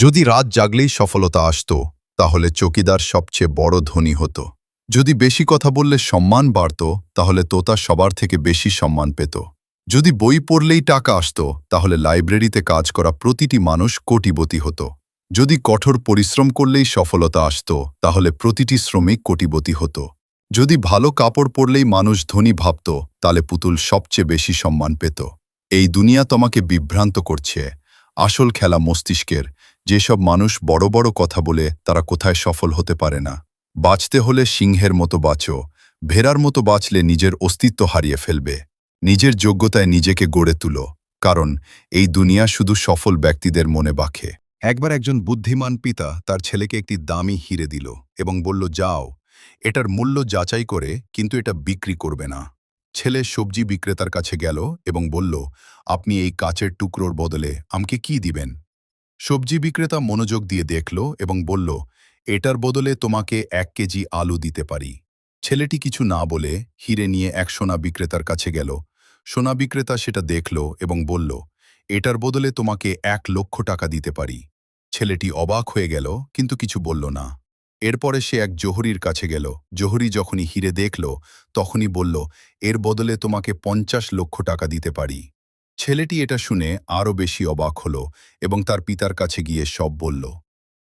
যদি রাত জাগলেই সফলতা আসত তাহলে চকিদার সবচেয়ে বড় ধনী হতো। যদি বেশি কথা বললে সম্মান বাড়ত তাহলে তোতা সবার থেকে বেশি সম্মান পেত। যদি বই পড়লেই টাকা আসত তাহলে লাইব্রেরিতে কাজ করা প্রতিটি মানুষ কোটিপতি হতো। যদি কঠোর পরিশ্রম করলেই সফলতা আসত তাহলে প্রতিটি শ্রমিক কোটিপতি হতো। যদি ভালো কাপড় পরলেই মানুষ ধনী ভাবত তাহলে পুতুল সবচেয়ে বেশি সম্মান পেত। এই দুনিয়া তোমাকে বিভ্রান্ত করছে। আসল খেলা মস্তিষ্কের। যেসব মানুষ বড় বড় কথা বলে তারা কোথায় সফল হতে পারে না। বাঁচতে হলে সিংহের মতো বাঁচো। ভেড়ার মতো বাঁচলে নিজের অস্তিত্ব হারিয়ে ফেলবে। নিজের যোগ্যতায় নিজেকে গড়ে তুলো, কারণ এই দুনিয়া শুধু সফল ব্যক্তিদের মনে বাঁধে। একবার একজন বুদ্ধিমান পিতা তার ছেলেকে একটি দামি হিরে দিল এবং বলল, যাও, এটার মূল্য যাচাই করে, কিন্তু এটা বিক্রি করবে না। ছেলে সবজি বিক্রেতার কাছে গেল এবং বলল, আপনি এই কাচের টুকরোর বদলে আমাকে কি দিবেন? সবজি বিক্রেতা মনোযোগ দিয়ে দেখল এবং বলল, এটার বদলে তোমাকে 1 কেজি আলু দিতে পারি। ছেলেটি কিছু না বলে হিরে নিয়ে এক সোনা বিক্রেতার কাছে গেল। সোনা বিক্রেতা সেটা দেখল এবং বলল, এটার বদলে তোমাকে 1 লক্ষ টাকা দিতে পারি। ছেলেটি অবাক হয়ে গেল কিন্তু কিছু বলল না। এরপরে সে এক জহুরির কাছে গেল। জহুরি যখনই হিরে দেখল তখনই বলল, এর বদলে তোমাকে 50 লক্ষ টাকা দিতে পারি। ছেলেটি এটা শুনে আরও বেশি অবাক হল এবং তার পিতার কাছে গিয়ে সব বলল।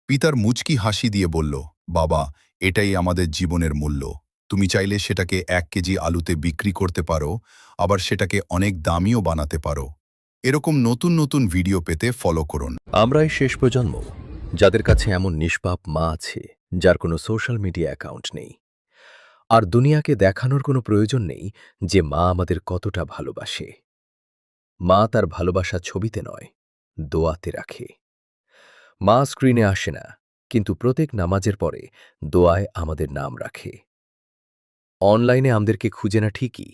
পিতার মুচকি হাসি দিয়ে বলল, বাবা, এটাই আমাদের জীবনের মূল্য। তুমি চাইলে সেটাকে 1 কেজি আলুতে বিক্রি করতে পারো, আবার সেটাকে অনেক দামিও বানাতে পারো। এরকম নতুন নতুন ভিডিও পেতে ফলো করুন। আমরাই শেষ প্রজন্ম যাদের কাছে এমন নিষ্পাপ মা আছে যার কোনো সোশ্যাল মিডিয়া অ্যাকাউন্ট নেই, আর দুনিয়াকে দেখানোর কোনো প্রয়োজন নেই যে মা আমাদের কতটা ভালোবাসে। মা তার ভালোবাসা ছবিতে নয়, দোয়াতে রাখে। মা স্ক্রিনে আসে না, কিন্তু প্রত্যেক নামাজের পরে দোয়ায় আমাদের নাম রাখে। অনলাইনে আমাদেরকে খুঁজে না ঠিকই,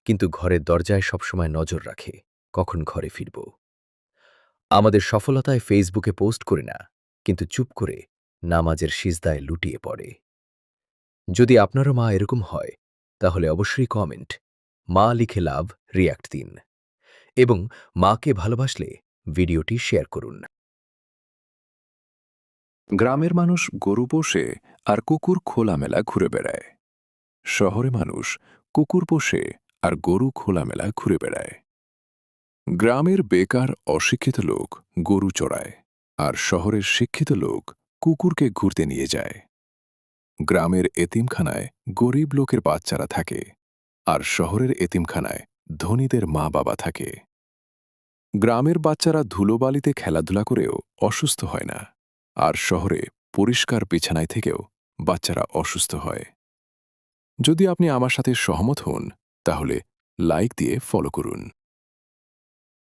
কিন্তু ঘরের দরজায় সবসময় নজর রাখে কখন ঘরে ফিরব। আমাদের সফলতায় ফেসবুকে পোস্ট করে না, কিন্তু চুপ করে নামাজের সিজদায় লুটিয়ে পড়ে। যদি আপনারও মা এরকম হয় তাহলে অবশ্যই কমেন্ট মা লিখে লাভ রিয়্যাক্ট দিন, এবং মাকে ভালোবাসলে ভিডিওটি শেয়ার করুন। গ্রামের মানুষ গরু পোষে আর কুকুর খোলামেলা ঘুরে বেড়ায়। শহরে মানুষ কুকুর পোষে আর গরু খোলামেলা ঘুরে বেড়ায়। গ্রামের বেকার অশিক্ষিত লোক গরু চড়ায়, আর শহরের শিক্ষিত লোক কুকুরকে ঘুরতে নিয়ে যায়। গ্রামের এতিমখানায় গরিব লোকের বাচ্চারা থাকে, আর শহরের এতিমখানায় ধনীদের মা বাবা থাকে। গ্রামের বাচ্চারা ধুলোবালিতে খেলাধুলা করেও অসুস্থ হয় না, আর শহরে পরিষ্কার বিছানায় থেকেও বাচ্চারা অসুস্থ হয়। যদি আপনি আমার সাথে সহমত হন তাহলে লাইক দিয়ে ফলো করুন।